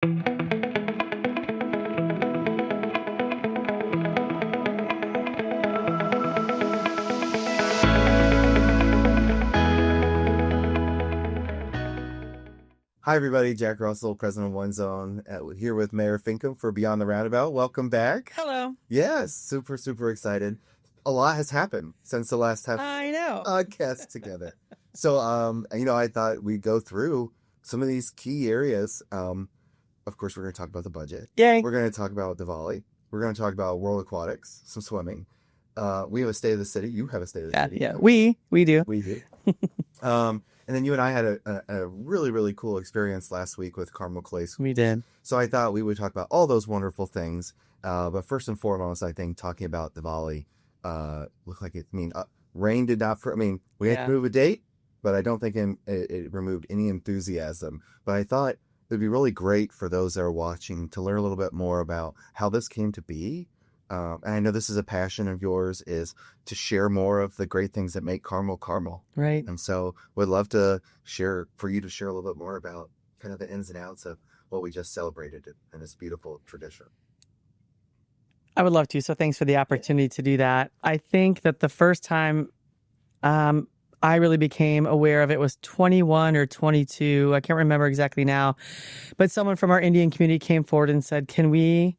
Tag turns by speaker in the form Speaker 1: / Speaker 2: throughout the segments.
Speaker 1: Hi, everybody. Jack Russell, President of One Zone, here with Mayor Finkam for Beyond the Roundabout. Welcome back.
Speaker 2: Hello.
Speaker 1: Yes, super, super excited. A lot has happened since the last time
Speaker 2: I know.
Speaker 1: podcast together. So, I thought we'd go through some of these key areas. Of course, we're going to talk about the budget.
Speaker 2: Yay.
Speaker 1: We're going to talk about Diwali. We're going to talk about World Aquatics, some swimming. We have a State of the City. You have a State of the City.
Speaker 2: Yeah, we do.
Speaker 1: We do. And then you and I had a really, really cool experience last week with Carmel Clay Schools.
Speaker 2: We did.
Speaker 1: So I thought we would talk about all those wonderful things. But first and foremost, I think talking about Diwali looked like it. Rain did not. We had to move a date, but I don't think it removed any enthusiasm. But I thought it'd be really great for those that are watching to learn a little bit more about how this came to be. And I know this is a passion of yours, is to share more of the great things that make Carmel Carmel.
Speaker 2: Right.
Speaker 1: And so would love to share a little bit more about kind of the ins and outs of what we just celebrated in this beautiful tradition.
Speaker 2: I would love to. So thanks for the opportunity to do that. I think that the first time I really became aware of it was 21 or 22. I can't remember exactly now. But someone from our Indian community came forward and said, can we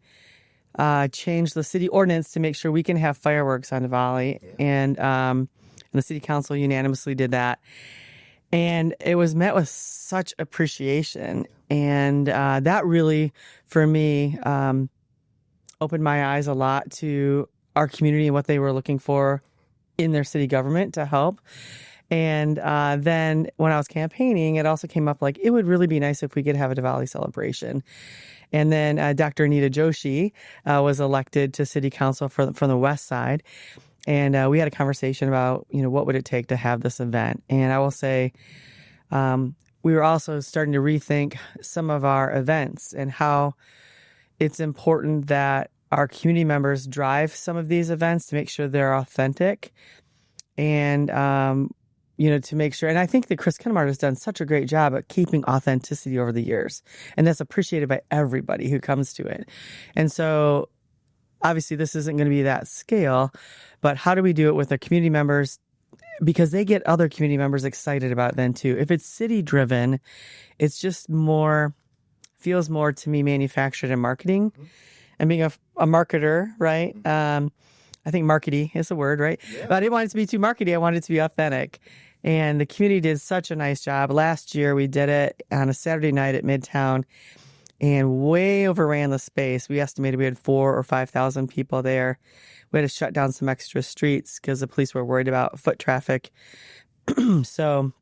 Speaker 2: change the city ordinance to make sure we can have fireworks on Diwali? Yeah. And the city council unanimously did that. And it was met with such appreciation. And that really, for me, opened my eyes a lot to our community and what they were looking for in their city government to help. And then when I was campaigning, it also came up like, it would really be nice if we could have a Diwali celebration. And then Dr. Anita Joshi was elected to city council from the West Side. And we had a conversation about, what would it take to have this event? And I will say, we were also starting to rethink some of our events and how it's important that our community members drive some of these events to make sure they're authentic and, to make sure. And I think that Chris Kinmart has done such a great job at keeping authenticity over the years. And that's appreciated by everybody who comes to it. And so obviously this isn't going to be that scale, but how do we do it with our community members? Because they get other community members excited about it then too. If it's city driven, it's just feels more to me manufactured and marketing. Mm-hmm. And being a marketer, right? Mm-hmm. I think markety is the word, right? Yeah. But I didn't want it to be too markety. I wanted it to be authentic. And the community did such a nice job. Last year, we did it on a Saturday night at Midtown and way overran the space. We estimated we had 4,000 or 5,000 people there. We had to shut down some extra streets because the police were worried about foot traffic. So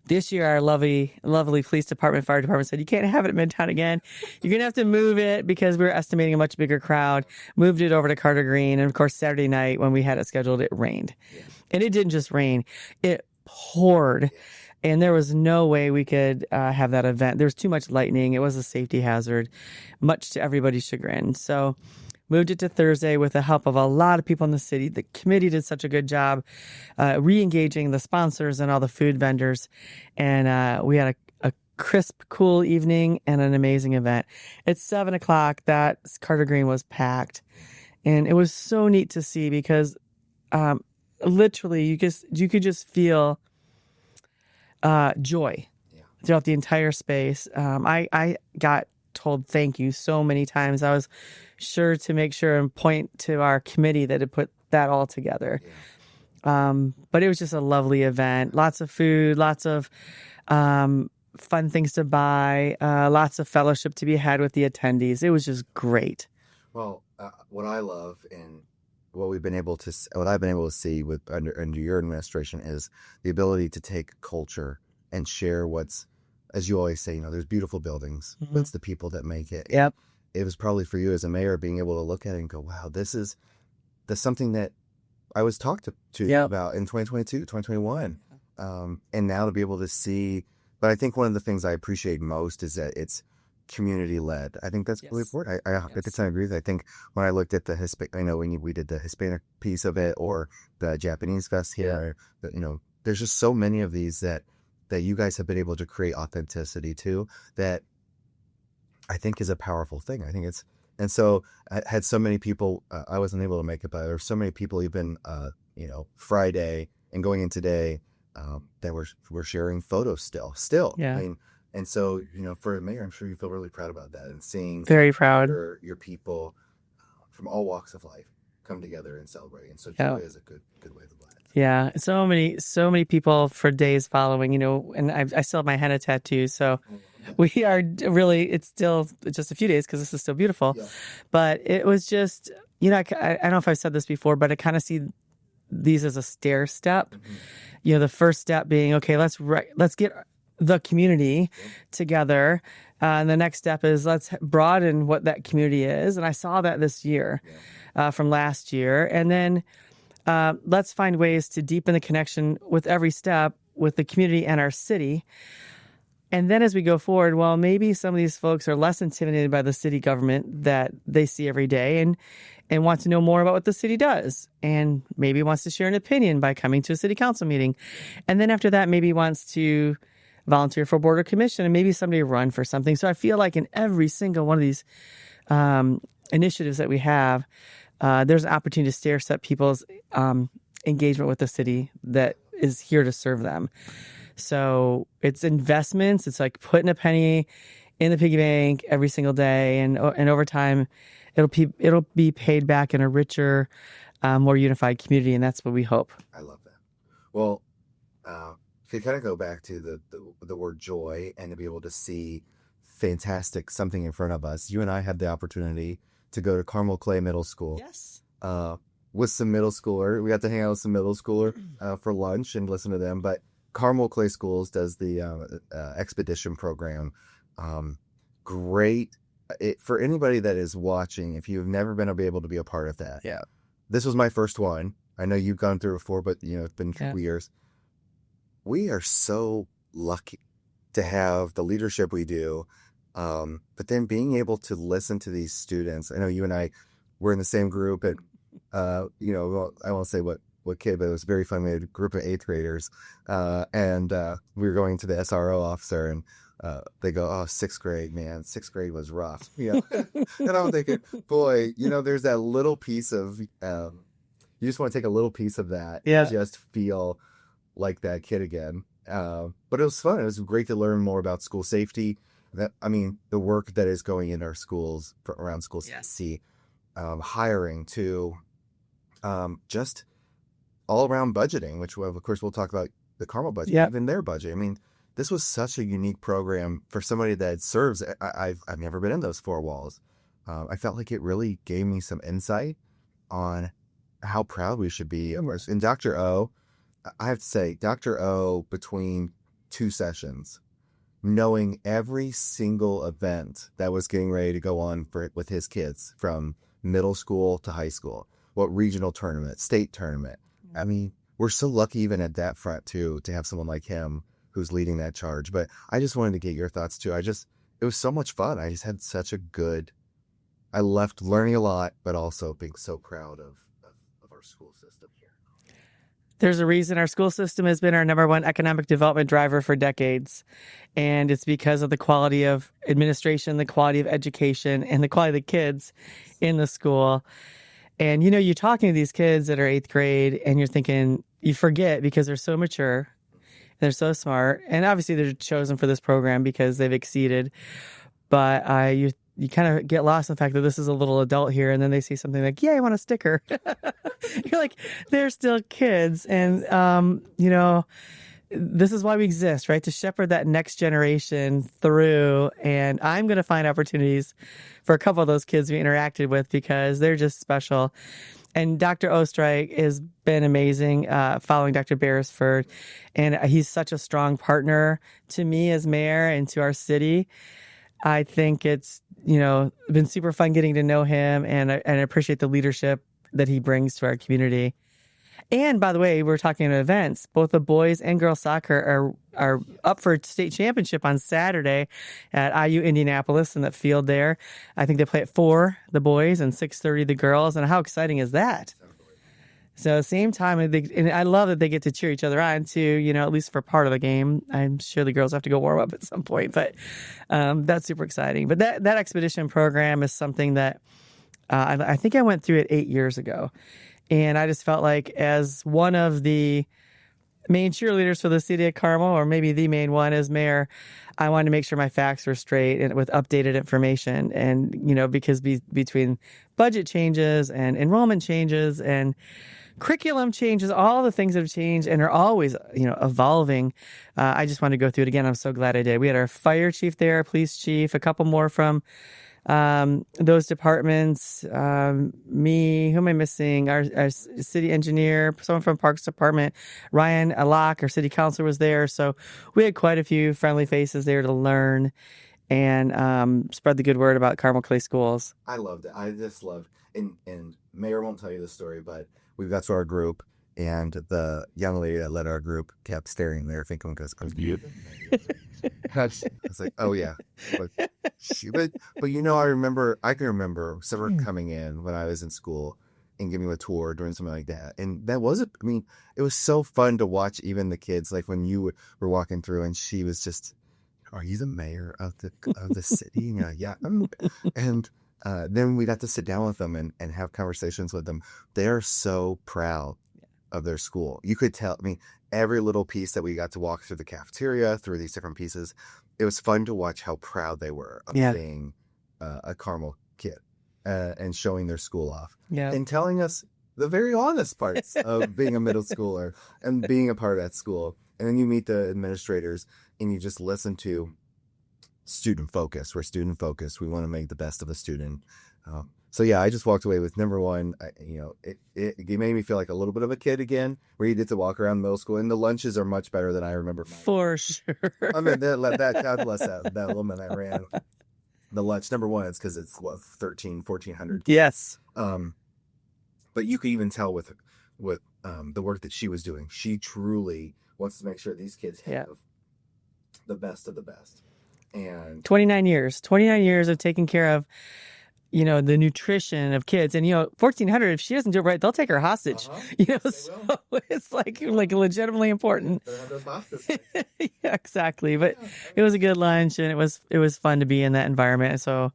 Speaker 2: this year, our lovely police department, fire department said, you can't have it at Midtown again. You're going to have to move it because we were estimating a much bigger crowd. Moved it over to Carter Green. And of course, Saturday night when we had it scheduled, it rained. Yeah. And it didn't just rain. It poured. Yeah. And there was no way we could have that event. There was too much lightning. It was a safety hazard, much to everybody's chagrin. So moved it to Thursday with the help of a lot of people in the city. The committee did such a good job re-engaging the sponsors and all the food vendors. And we had a crisp, cool evening and an amazing event. At 7 o'clock, that Carter Green was packed. And it was so neat to see because literally you could just feel joy throughout the entire space. I got told thank you so many times. I was sure to make sure and point to our committee that had put that all together. Yeah. But it was just a lovely event. Lots of food, lots of fun things to buy, lots of fellowship to be had with the attendees. It was just great.
Speaker 1: Well, what I love and what I've been able to see with under your administration is the ability to take culture and share what's, as you always say, there's beautiful buildings, but it's the people that make it.
Speaker 2: Yep.
Speaker 1: It was probably for you as a mayor being able to look at it and go, wow, that's something that I was talked to about in 2022, 2021. And now to be able to see, but I think one of the things I appreciate most is that it's community led. I think that's really important. I 100% agree with that. I think when I looked at the Hispanic, when we did the Hispanic piece of it or the Japanese fest here, there's just so many of these that you guys have been able to create authenticity to that I think is a powerful thing. I think it's, and so I had so many people, I wasn't able to make it, but there were so many people even, Friday and going in today, that were sharing photos still.
Speaker 2: Yeah.
Speaker 1: I mean, and so, for a mayor, I'm sure you feel really proud about that and seeing
Speaker 2: very proud
Speaker 1: your people from all walks of life come together and celebrate. And so
Speaker 2: Yeah.
Speaker 1: joy is a good way to live.
Speaker 2: Yeah. So many people for days following, and I still have my henna tattoo. So we are really, it's still just a few days because this is still beautiful.
Speaker 1: Yeah.
Speaker 2: But it was just, I don't know if I've said this before, but I kind of see these as a stair step. Mm-hmm. The first step being, okay, let's get the community together. And the next step is let's broaden what that community is. And I saw that this year from last year. And then let's find ways to deepen the connection with every step with the community and our city. And then as we go forward, well, maybe some of these folks are less intimidated by the city government that they see every day and want to know more about what the city does. And maybe wants to share an opinion by coming to a city council meeting. And then after that, maybe wants to volunteer for board or commission and maybe somebody run for something. So I feel like in every single one of these initiatives that we have, there's an opportunity to stair step people's engagement with the city that is here to serve them. So it's investments. It's like putting a penny in the piggy bank every single day, and over time, it'll be paid back in a richer, more unified community, and that's what we hope.
Speaker 1: I love that. Well, if you kind of go back to the word joy and to be able to see fantastic something in front of us, you and I had the opportunity to go to Carmel Clay Middle School.
Speaker 2: Yes.
Speaker 1: With some middle schooler. We got to hang out with some middle schooler for lunch and listen to them. But Carmel Clay Schools does the expedition program. Great. For anybody that is watching, if you've never been able to be a part of that.
Speaker 2: Yeah.
Speaker 1: This was my first one. I know you've gone through it before, but it's been 2 years. We are so lucky to have the leadership we do. But then being able to listen to these students. I know you and I were in the same group at, I won't say what kid, but it was very fun. We had a group of 8th graders, and we were going to the SRO officer, and they go, "Oh, 6th grade, man, 6th grade was rough." And I'm thinking, boy, there's that little piece of, you just want to take a little piece of that, and just feel like that kid again. But it was fun. It was great to learn more about school safety. The work that is going in our schools around school safety, hiring to, just all around budgeting, which of course we'll talk about the Carmel budget, even their budget. This was such a unique program for somebody that serves. I've never been in those 4 walls. I felt like it really gave me some insight on how proud we should be. And Dr. O, I have to say, Dr. O, between 2 sessions, knowing every single event that was getting ready to go on with his kids from middle school to high school, what regional tournament, state tournament. We're so lucky even at that front too, to have someone like him who's leading that charge. But I just wanted to get your thoughts too. It was so much fun. I just had I left learning a lot, but also being so proud of our school system here.
Speaker 2: There's a reason our school system has been our #1 economic development driver for decades. And it's because of the quality of administration, the quality of education, and the quality of the kids in the school. And, you're talking to these kids that are 8th grade and you're thinking, you forget because they're so mature, they're so smart. And obviously they're chosen for this program because they've exceeded. But you kind of get lost in the fact that this is a little adult here. And then they see something like, I want a sticker. You're like, they're still kids. And, this is why we exist, right? To shepherd that next generation through. And I'm going to find opportunities for a couple of those kids we interacted with because they're just special. And Dr. Ostrike has been amazing, following Dr. Beresford. And he's such a strong partner to me as mayor and to our city. I think it's, been super fun getting to know him, and I appreciate the leadership that he brings to our community. And by the way, we're talking about events. Both the boys and girls soccer are up for state championship on Saturday at IU Indianapolis in that field there. I think they play at 4, the boys, and 6:30 the girls. And how exciting is that? So same time, and I love that they get to cheer each other on too, at least for part of the game. I'm sure the girls have to go warm up at some point, but that's super exciting. But that expedition program is something that I think I went through it 8 years ago. And I just felt like as one of the main cheerleaders for the City of Carmel, or maybe the main one as mayor, I wanted to make sure my facts were straight and with updated information. And, because between budget changes and enrollment changes and curriculum changes, all the things that have changed and are always, evolving. I just wanted to go through it again. I'm so glad I did. We had our fire chief there, police chief, a couple more from those departments, me, who am I missing? Our city engineer, someone from Parks Department, Ryan Alak, our city councilor was there. So we had quite a few friendly faces there to learn and spread the good word about Carmel Clay Schools.
Speaker 1: I loved it. I just loved, and Mayor won't tell you the story, but we got to our group, and the young lady that led our group kept staring there. Finkam goes, "Oh, you?" I was like, "Oh yeah," but I can remember someone coming in when I was in school and giving me a tour, doing something like that, and that wasn't. I mean, it was so fun to watch even the kids, like when you were walking through, and she was just, "Are you the mayor of the city?" And you're like, "Yeah," and then we got to sit down with them and have conversations with them. They're so proud of their school. You could tell. I mean, every little piece that we got to walk through the cafeteria, through these different pieces, it was fun to watch how proud they were of being a Carmel kid and showing their school off and telling us the very honest parts of being a middle schooler and being a part of that school. And then you meet the administrators and you just listen to student focus. We're student focused. We want to make the best of the student. So yeah, I just walked away with number one. It made me feel like a little bit of a kid again, where you get to walk around middle school, and the lunches are much better than I remember.
Speaker 2: For sure.
Speaker 1: I mean, God bless that woman that ran the lunch. Number one, it's because it's 1,400.
Speaker 2: Yes.
Speaker 1: But you could even tell with the work that she was doing, she truly wants to make sure these kids have the best of the best. And
Speaker 2: 29 years of taking care of, the nutrition of kids. And, 1,400, if she doesn't do it right, they'll take her hostage. So it's like legitimately important. Yeah, exactly. But it was a good lunch, and it was fun to be in that environment. So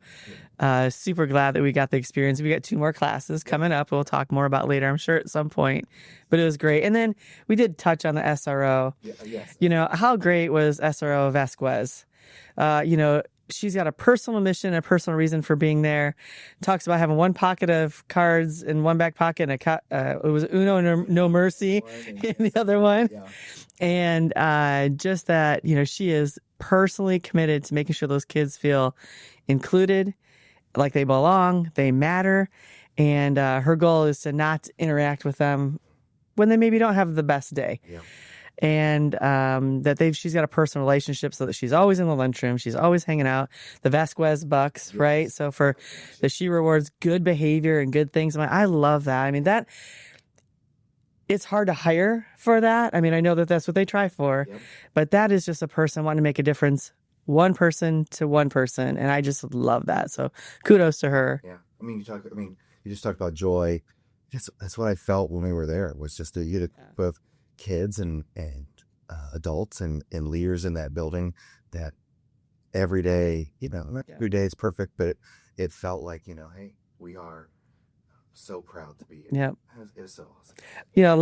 Speaker 2: super glad that we got the experience. We got 2 more classes coming up. We'll talk more about later, I'm sure, at some point. But it was great. And then we did touch on the SRO. Yes. How great was SRO Vasquez? She's got a personal mission, a personal reason for being there. Talks about having one pocket of cards in one back pocket, and it was Uno No Mercy in the other one. Yeah. And just that, she is personally committed to making sure those kids feel included, like they belong, they matter. And her goal is to not interact with them when they maybe don't have the best day. Yeah. And that she's got a personal relationship, so that she's always in the lunchroom, she's always hanging out. The Vasquez Bucks, yes. Right? So that she rewards good behavior and good things. I love that. I mean, that it's hard to hire for that. I mean, I know that that's what they try for, but that is just a person wanting to make a difference, one person to one person, and I just love that. So kudos to her.
Speaker 1: Yeah, you just talked about joy. That's what I felt when we were there. Was just both kids and adults and leaders in that building, that every day, every day is perfect, but it felt like, hey, we are so proud to be here.
Speaker 2: Yeah.
Speaker 1: It was so awesome.
Speaker 2: A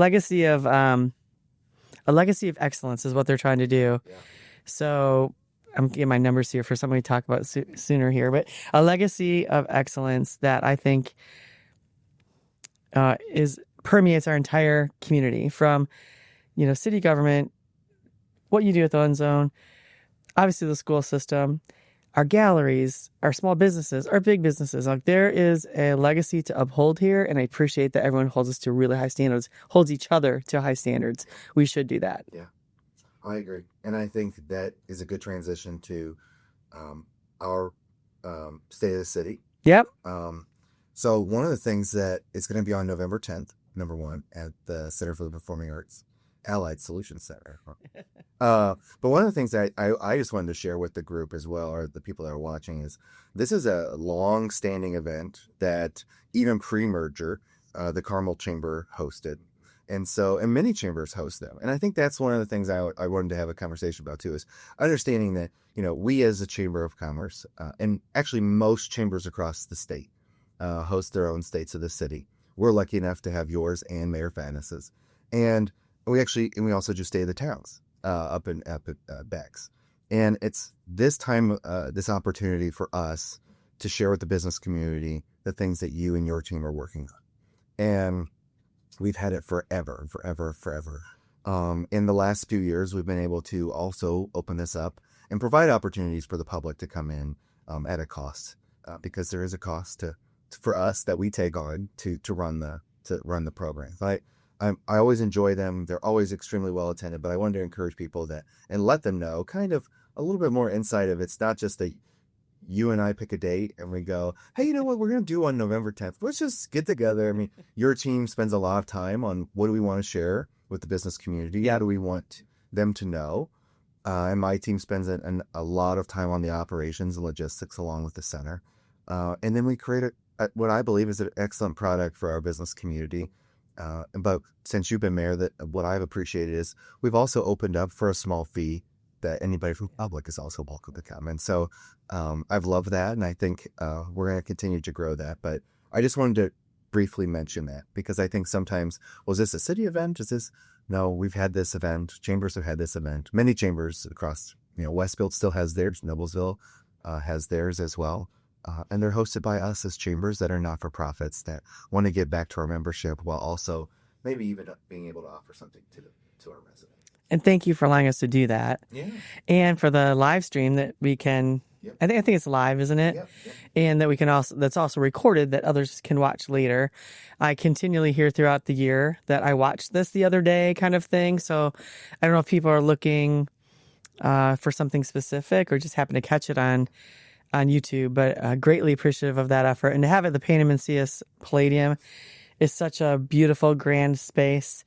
Speaker 2: legacy of excellence is what they're trying to do. Yeah. So I'm getting my numbers here for something we talk about sooner here, but a legacy of excellence that I think permeates our entire community, from city government, what you do at the One Zone, obviously the school system, our galleries, our small businesses, our big businesses. Like, there is a legacy to uphold here, and I appreciate that everyone holds us to really high standards, holds each other to high standards. We should do that.
Speaker 1: Yeah, I agree. And I think that is a good transition to our State of the City.
Speaker 2: Yep.
Speaker 1: So one of the things that is going to be on November 10th, number one, at the Center for the Performing Arts Allied Solutions Center. But one of the things that I just wanted to share with the group as well, or the people that are watching, is this is a long-standing event that even pre-merger, the Carmel Chamber hosted. And many chambers host them. And I think that's one of the things I wanted to have a conversation about too, is understanding that, we as a Chamber of Commerce, and actually most chambers across the state, host their own states of the city. We're lucky enough to have yours and Mayor Fannis's. And we also do State of the Towns, up at Beck's. And it's this time, this opportunity for us to share with the business community the things that you and your team are working on. And we've had it forever. In the last few years, we've been able to also open this up and provide opportunities for the public to come in at a cost, because there is a cost for us that we take on to run the program. I always enjoy them. They're always extremely well attended, but I wanted to encourage people and let them know kind of a little bit more insight of it's not just that you and I pick a date and we go, hey, you know what we're going to do on November 10th? Let's just get together. I mean, your team spends a lot of time on what do we want to share with the business community? How do we want them to know? And my team spends a lot of time on the operations and logistics along with the center. And then we create what I believe is an excellent product for our business community. But since you've been mayor, what I've appreciated is we've also opened up for a small fee that anybody from the public is also welcome to come. And so I've loved that, and I think we're going to continue to grow that. But I just wanted to briefly mention that because I think sometimes, was this a city event? No, we've had this event. Chambers have had this event. Many chambers across, Westfield still has theirs. Noblesville has theirs as well. And they're hosted by us as chambers that are not-for-profits that want to give back to our membership while also maybe even being able to offer something to our residents.
Speaker 2: And thank you for allowing us to do that.
Speaker 1: Yeah.
Speaker 2: And for the live stream that we can, yep. I think it's live, isn't it?
Speaker 1: Yep.
Speaker 2: And that we can that's also recorded that others can watch later. I continually hear throughout the year that I watched this the other day kind of thing. So I don't know if people are looking for something specific or just happen to catch it on YouTube, but greatly appreciative of that effort. And to have it at the Panem and Cius Palladium is such a beautiful, grand space.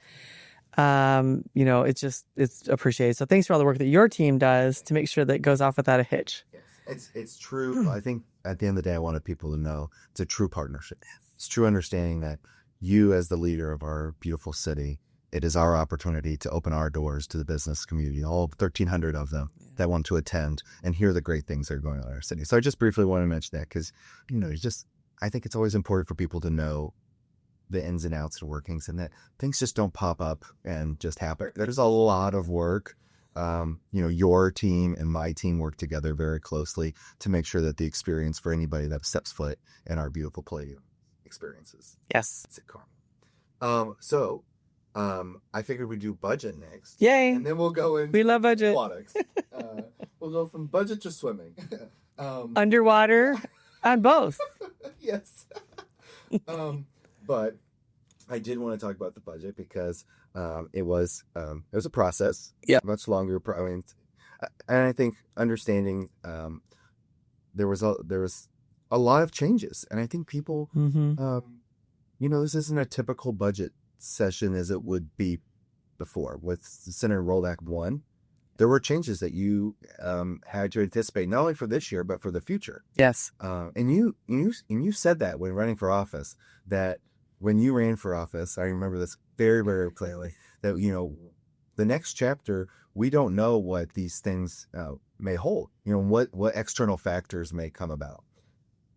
Speaker 2: It's appreciated. So thanks for all the work that your team does to make sure that it goes off without a hitch.
Speaker 1: Yes, it's true. I think at the end of the day, I wanted people to know it's a true partnership. It's true understanding that you as the leader of our beautiful city, it is our opportunity to open our doors to the business community, all 1,300 of them that want to attend and hear the great things that are going on in our city. So I just briefly want to mention that because, I think it's always important for people to know the ins and outs and workings and that things just don't pop up and just happen. There's a lot of work. Your team and my team work together very closely to make sure that the experience for anybody that steps foot in our beautiful Palladium experiences.
Speaker 2: Yes.
Speaker 1: It's at Carmel. I figured we'd do budget next.
Speaker 2: Yay.
Speaker 1: And then we'll go into
Speaker 2: we love budget.
Speaker 1: Aquatics. We'll go from budget to swimming.
Speaker 2: Underwater on both.
Speaker 1: Yes. But I did want to talk about the budget because it was a process.
Speaker 2: Yeah.
Speaker 1: Much longer. And I think understanding there was a lot of changes, and I think people, this isn't a typical budget session as it would be before. With the Senate Enrolled Act 1, there were changes that you had to anticipate not only for this year but for the future.
Speaker 2: Yes.
Speaker 1: And you said that when running for office, that when you ran for office, I remember this very, very clearly, that, the next chapter, we don't know what these things may hold, what external factors may come about.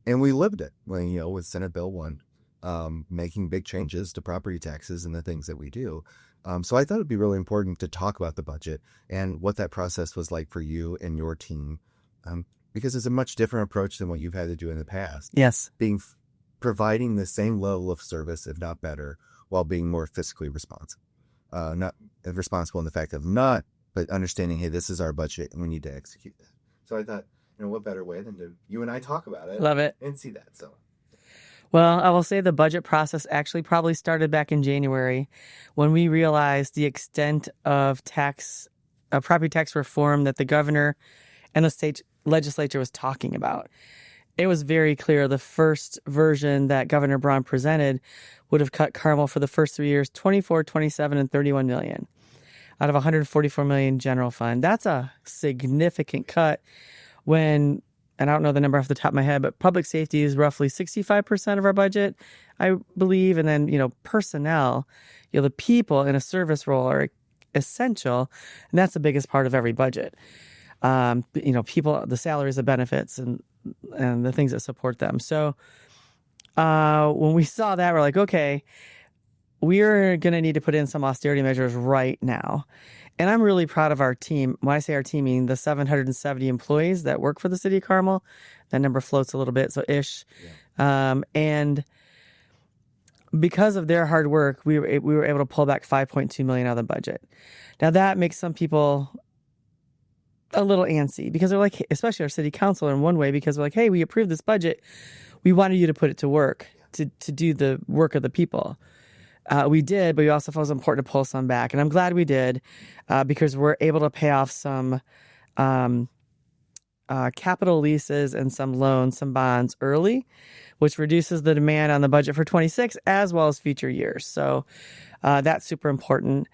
Speaker 1: And we lived it when, with Senate Bill 1, making big changes to property taxes and the things that we do. So I thought it'd be really important to talk about the budget and what that process was like for you and your team, because it's a much different approach than what you've had to do in the past.
Speaker 2: Yes.
Speaker 1: Providing the same level of service, if not better, while being more fiscally responsible. Not responsible in the fact of not, but understanding, hey, this is our budget and we need to execute that. So I thought, what better way than to you and I talk about it.
Speaker 2: Love it.
Speaker 1: And see that. So.
Speaker 2: Well, I will say the budget process actually probably started back in January when we realized the extent of property tax reform that the governor and the state legislature was talking about. It was very clear the first version that Governor Braun presented would have cut Carmel for the first 3 years, 24, 27, and 31 million out of 144 million general fund. That's a significant cut when and I don't know the number off the top of my head, but public safety is roughly 65% of our budget, I believe. And then, personnel, the people in a service role are essential. And that's the biggest part of every budget. People, the salaries, the benefits, and the things that support them. So when we saw that, we're like, okay, we're going to need to put in some austerity measures right now. And I'm really proud of our team. When I say our team, I mean the 770 employees that work for the City of Carmel. That number floats a little bit, so ish. Yeah. And because of their hard work, we were able to pull back $5.2 million out of the budget. Now that makes some people a little antsy because they're like, especially our city council in one way, because they're like, hey, we approved this budget. We wanted you to put it to work, to do the work of the people. We did, but we also felt it was important to pull some back. And I'm glad we did because we're able to pay off some capital leases and some loans, some bonds early, which reduces the demand on the budget for 26 as well as future years. So that's super important.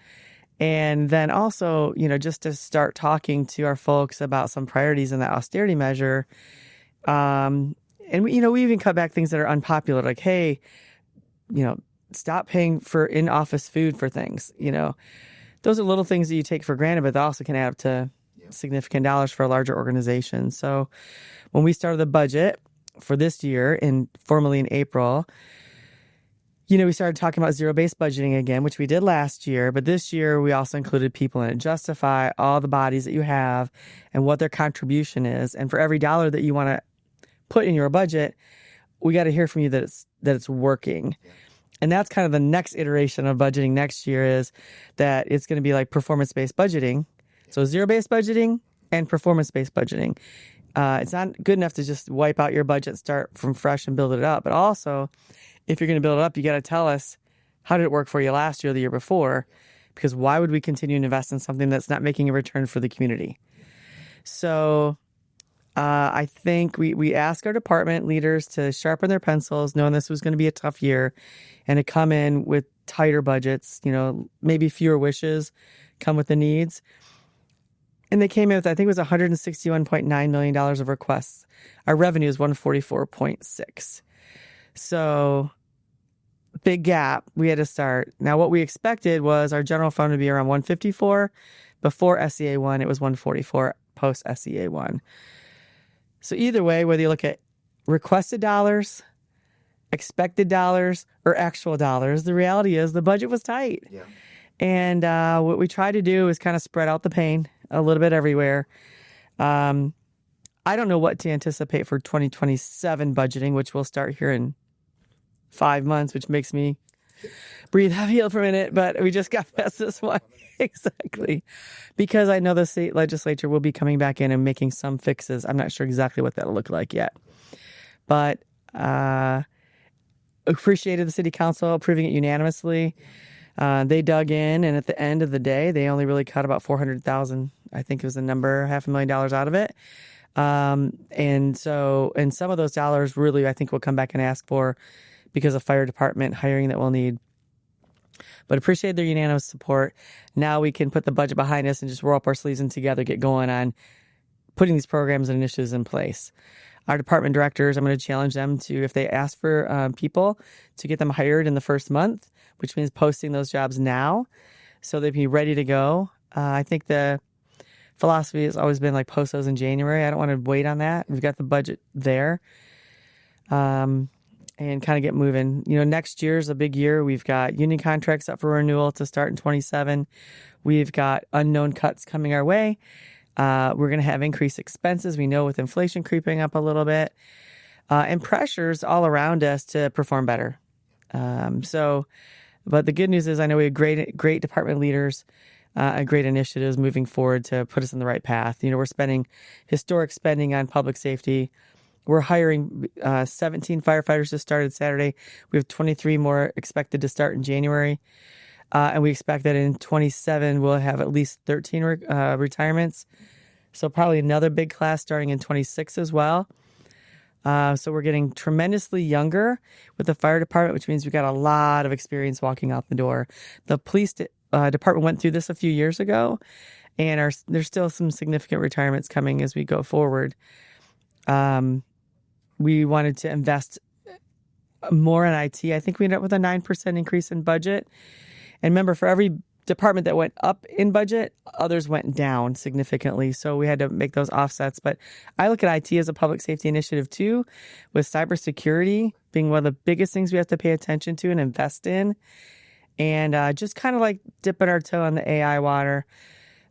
Speaker 2: And then also, just to start talking to our folks about some priorities in the austerity measure. And we even cut back things that are unpopular, like, hey, stop paying for in-office food for things. Those are little things that you take for granted, but they also can add up to significant dollars for a larger organization. So when we started the budget for this year, formally in April, we started talking about zero-based budgeting again, which we did last year. But this year, we also included people in it. Justify all the bodies that you have and what their contribution is. And for every dollar that you want to put in your budget, we got to hear from you that it's working. Yeah. And that's kind of the next iteration of budgeting next year, is that it's going to be like performance-based budgeting. So zero-based budgeting and performance-based budgeting. It's not good enough to just wipe out your budget, start from fresh and build it up. But also, if you're going to build it up, you got to tell us, how did it work for you last year or the year before? Because why would we continue to invest in something that's not making a return for the community? So I think we asked our department leaders to sharpen their pencils, knowing this was going to be a tough year, and to come in with tighter budgets, maybe fewer wishes, come with the needs. And they came in with, I think it was $161.9 million of requests. Our revenue is $144.6. So big gap. We had to start. Now, what we expected was our general fund would be around 154. Before SEA 1, it was 144 post SEA 1. So either way, whether you look at requested dollars, expected dollars, or actual dollars, the reality is the budget was tight. Yeah. And what we tried to do is kind of spread out the pain a little bit everywhere. I don't know what to anticipate for 2027 budgeting, which will start here in 5 months, which makes me breathe heavy for a minute, but we just got past this one. Exactly. Because I know the state legislature will be coming back in and making some fixes. I'm not sure exactly what that'll look like yet. But appreciated the city council approving it unanimously. They dug in, and at the end of the day, they only really cut about $400,000. I think it was the number, $500,000 out of it. And some of those dollars really, I think, will come back and ask for because of fire department hiring that we'll need. But appreciate their unanimous support. Now we can put the budget behind us and just roll up our sleeves and together get going on putting these programs and initiatives in place. Our department directors, I'm going to challenge them to, if they ask for people, to get them hired in the first month, which means posting those jobs now so they'd be ready to go. I think the philosophy has always been like post those in January. I don't want to wait on that. We've got the budget there. And kind of get moving. Next year's a big year. We've got union contracts up for renewal to start in 27. We've got unknown cuts coming our way. We're going to have increased expenses. We know with inflation creeping up a little bit, and pressures all around us to perform better. But the good news is I know we have great department leaders, and great initiatives moving forward to put us in the right path. We're spending historic spending on public safety. We're hiring 17 firefighters to start on Saturday. We have 23 more expected to start in January. And we expect that in 27, we'll have at least 13 retirements. So probably another big class starting in 26 as well. So we're getting tremendously younger with the fire department, which means we've got a lot of experience walking out the door. The police department went through this a few years ago, and there's still some significant retirements coming as we go forward. We wanted to invest more in IT. I think we ended up with a 9% increase in budget. And remember, for every department that went up in budget, others went down significantly. So we had to make those offsets. But I look at IT as a public safety initiative too, with cybersecurity being one of the biggest things we have to pay attention to and invest in. And just kind of like dipping our toe on the AI water.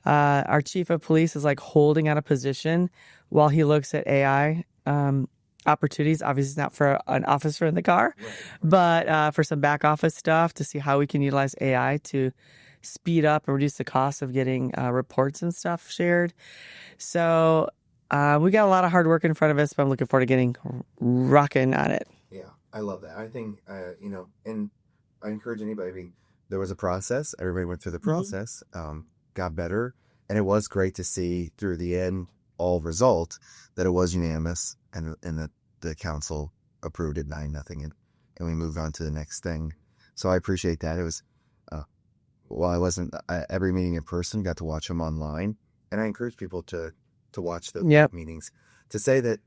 Speaker 2: Our chief of police is like holding out a position while he looks at AI opportunities. Obviously, it's not for an officer in the car, but for some back office stuff to see how we can utilize AI to speed up and reduce the cost of getting reports and stuff shared. So we got a lot of hard work in front of us, but I'm looking forward to getting rocking on it.
Speaker 1: Yeah, I love that. I think, and I encourage anybody. I mean, there was a process. Everybody went through the process, got better. And it was great to see through the end all result that it was unanimous and that the council approved it 9-0 and we moved on to the next thing. So I appreciate that. It was, while I wasn't at every meeting in person, got to watch them online. And I encourage people to watch the meetings, to say that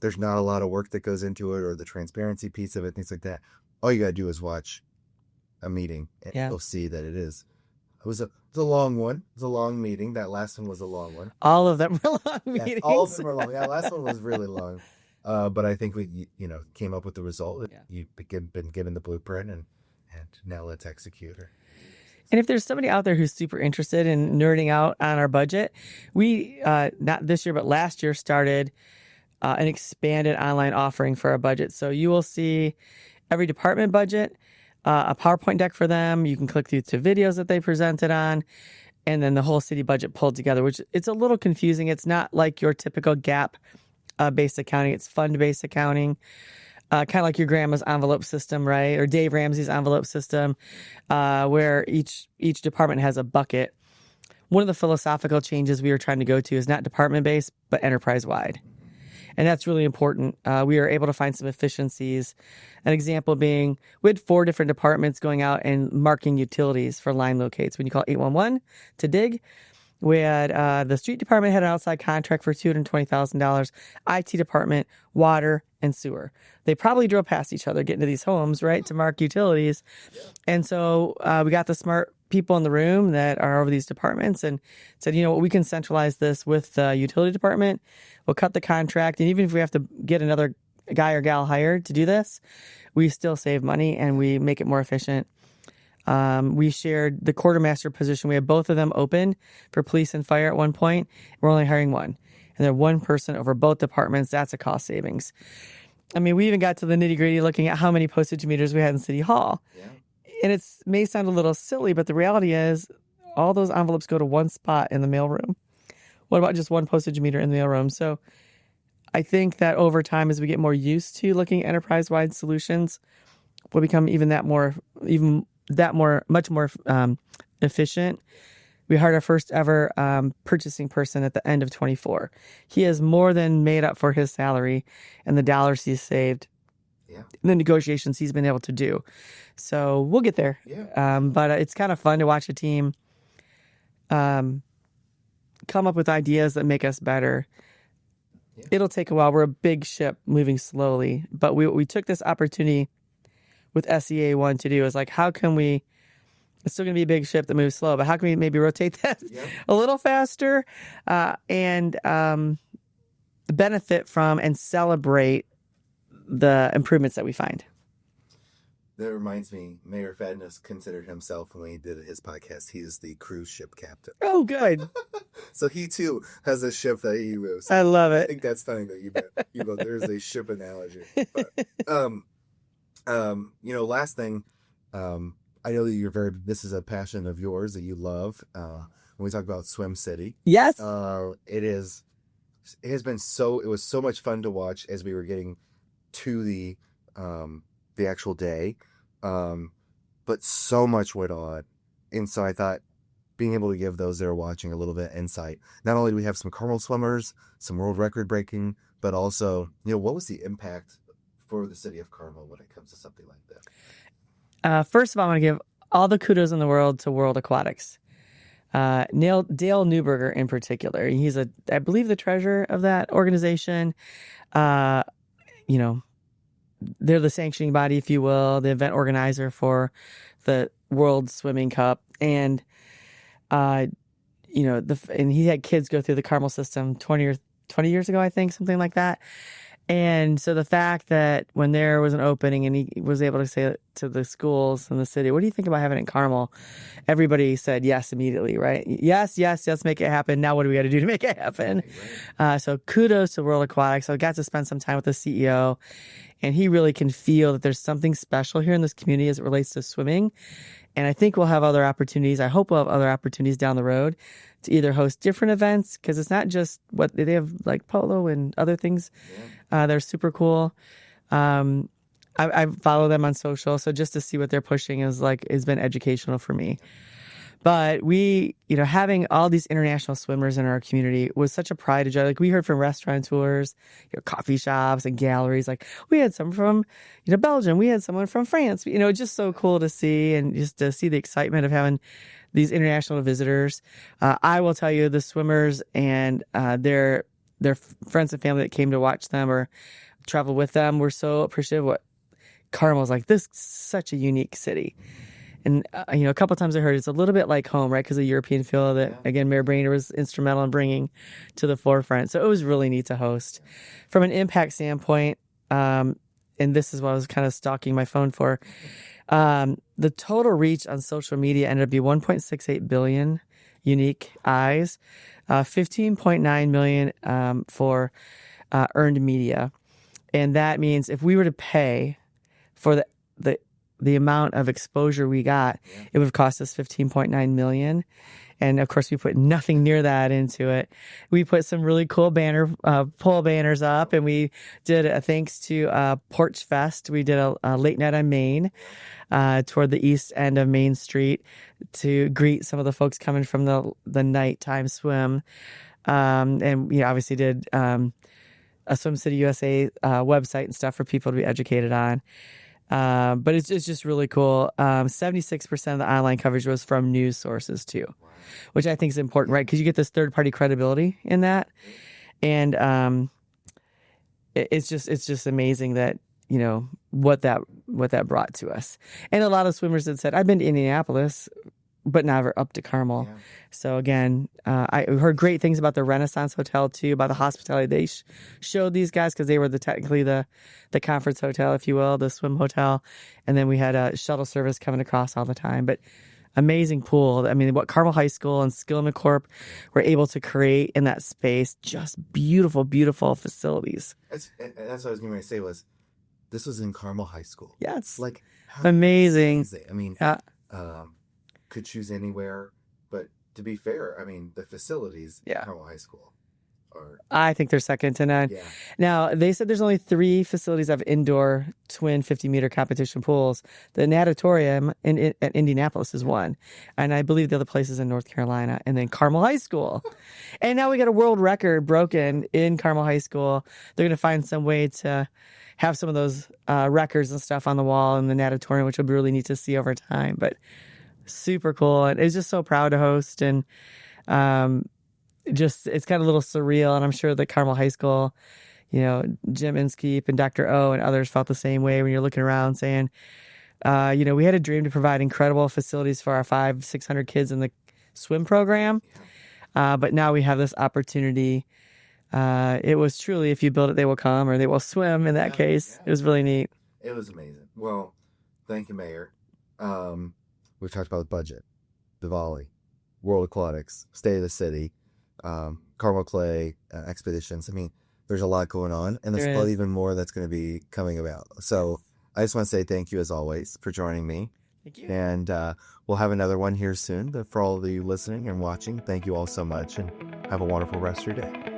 Speaker 1: there's not a lot of work that goes into it or the transparency piece of it, things like that. All you got to do is watch a meeting and you'll see that it is. It was a long one. It was a long meeting. That last one was a long one.
Speaker 2: All of them were long meetings.
Speaker 1: All of them were long. Yeah, last one was really long. But I think we, came up with the result. You've been given the blueprint, and now let's execute her.
Speaker 2: And if there's somebody out there who's super interested in nerding out on our budget, we, not this year, but last year, started an expanded online offering for our budget. So you will see every department budget, a PowerPoint deck for them. You can click through to videos that they presented on, and then the whole city budget pulled together, which it's a little confusing. It's not like your typical gap-based accounting. It's fund-based accounting, kind of like your grandma's envelope system, right? Or Dave Ramsey's envelope system, where each department has a bucket. One of the philosophical changes we are trying to go to is not department-based, but enterprise-wide. And that's really important. We are able to find some efficiencies. An example being, we had 4 different departments going out and marking utilities for line locates. When you call 811 to dig, we had the street department had an outside contract for $220,000. IT department, water, and sewer. They probably drove past each other getting to these homes, right, to mark utilities. And so we got the smart people in the room that are over these departments and said, you know what, we can centralize this with the utility department. We'll cut the contract. And even if we have to get another guy or gal hired to do this, we still save money and we make it more efficient. We shared the quartermaster position. We had both of them open for police and fire at one point. We're only hiring one. And they're one person over both departments. That's a cost savings. I mean, we even got to the nitty gritty looking at how many postage meters we had in City Hall. Yeah. And it may sound a little silly, but the reality is all those envelopes go to one spot in the mailroom. What about just one postage meter in the mailroom? So I think that over time, as we get more used to looking at enterprise-wide solutions, we'll become much more efficient. We hired our first ever purchasing person at the end of 24. He has more than made up for his salary and the dollars he's saved. Yeah. The negotiations he's been able to do. So we'll get there. Yeah. But it's kind of fun to watch a team come up with ideas that make us better. Yeah. It'll take a while. We're a big ship moving slowly. But we took this opportunity with SEA 1 to do is like, how can we, it's still going to be a big ship that moves slow, but how can we maybe rotate that a little faster and benefit from and celebrate the improvements that we find?
Speaker 1: That reminds me, Mayor Fadness considered himself, when he did his podcast, he's the cruise ship captain.
Speaker 2: Oh, good.
Speaker 1: So he too has a ship that he moves.
Speaker 2: I love it.
Speaker 1: I think that's funny that you both there's a ship analogy. But, last thing, I know that this is a passion of yours that you love. When we talk about Swim City.
Speaker 2: Yes.
Speaker 1: It was so much fun to watch as we were getting to the actual day. But so much went on. And so I thought being able to give those that are watching a little bit of insight. Not only do we have some Carmel swimmers, some world record breaking, but also, what was the impact for the city of Carmel when it comes to something like that?
Speaker 2: First of all, I want to give all the kudos in the world to World Aquatics. Dale Newberger in particular. He's I believe, the treasurer of that organization. You know, they're the sanctioning body, if you will, the event organizer for the World Swimming Cup. And, you know, and he had kids go through the Carmel system 20 years ago, I think, something like that. And so the fact that when there was an opening and he was able to say to the schools in the city, what do you think about having it in Carmel? Everybody said yes immediately, right? Yes, make it happen. Now what do we got to do to make it happen? Right. So kudos to World Aquatics. I got to spend some time with the CEO, and he really can feel that there's something special here in this community as it relates to swimming. And I think we'll have other opportunities. I hope we'll have other opportunities down the road to either host different events, because it's not just what they have, like polo and other things. Yeah. They're super cool. I follow them on social, so just to see what they're pushing has been educational for me. But we, you know, having all these international swimmers in our community was such a pride and joy. Like, we heard from restaurateurs, you know, coffee shops and galleries. Like, we had some from, you know, Belgium. We had someone from France. You know, just so cool to see, and just to see the excitement of having these international visitors. I will tell you, the swimmers and their friends and family that came to watch them or travel with them were so appreciative. What Carmel's like, this is such a unique city. And, you know, a couple of times I heard it's a little bit like home, right? Because the European feel that, again, Mayor Brainerd was instrumental in bringing to the forefront. So it was really neat to host. From an impact standpoint, and this is what I was kind of stalking my phone for, the total reach on social media ended up being 1.68 billion unique eyes, 15.9 million for earned media. And that means if we were to pay for the amount of exposure we got, it would have cost us $15.9 million. And of course, we put nothing near that into it. We put some really cool pole banners up, and we did thanks to Porch Fest. We did a late night on Main, toward the east end of Main Street, to greet some of the folks coming from the nighttime swim. And we obviously did a Swim City USA website and stuff for people to be educated on. But it's just really cool. 76% of the online coverage was from news sources too, which I think is important, right? Because you get this third-party credibility in that, and it's just amazing that, you know, what that brought to us. And a lot of swimmers had said, "I've been to Indianapolis, but never up to Carmel." Yeah. So again, I heard great things about the Renaissance Hotel too, about the hospitality they showed these guys, because they were technically the conference hotel, if you will, the swim hotel. And then we had a shuttle service coming across all the time. But amazing pool. I mean, what Carmel High School and Skillman Corp were able to create in that space, just beautiful, beautiful facilities.
Speaker 1: That's what I was going to say was, this was in Carmel High School.
Speaker 2: Yeah, it's
Speaker 1: like
Speaker 2: amazing.
Speaker 1: I mean, could choose anywhere, but to be fair, I mean, the facilities at Carmel High School are, I
Speaker 2: think they're second to none.
Speaker 1: Yeah.
Speaker 2: Now, they said there's only 3 facilities that have indoor twin 50-meter competition pools. The natatorium at Indianapolis is one, and I believe the other place is in North Carolina, and then Carmel High School. And now we got a world record broken in Carmel High School. They're going to find some way to have some of those records and stuff on the wall in the natatorium, which will be really neat to see over time. But super cool, and it's just so proud to host, and it's kind of a little surreal. And I'm sure that Carmel High School, you know, Jim Inskeep and Dr. O and others felt the same way when you're looking around saying, you know, we had a dream to provide incredible facilities for our 500-600 kids in the swim program, but now we have this opportunity. It was truly, if you build it, they will come, or they will swim. In that case, it was really neat.
Speaker 1: It was amazing. Well, thank you, Mayor. We've talked about the budget, Diwali, World Aquatics, State of the City, Carmel Clay expeditions. I mean, there's a lot going on, and there's probably even more that's going to be coming about. So I just want to say thank you, as always, for joining me.
Speaker 2: Thank you.
Speaker 1: And we'll have another one here soon. But for all of you listening and watching, thank you all so much, and have a wonderful rest of your day.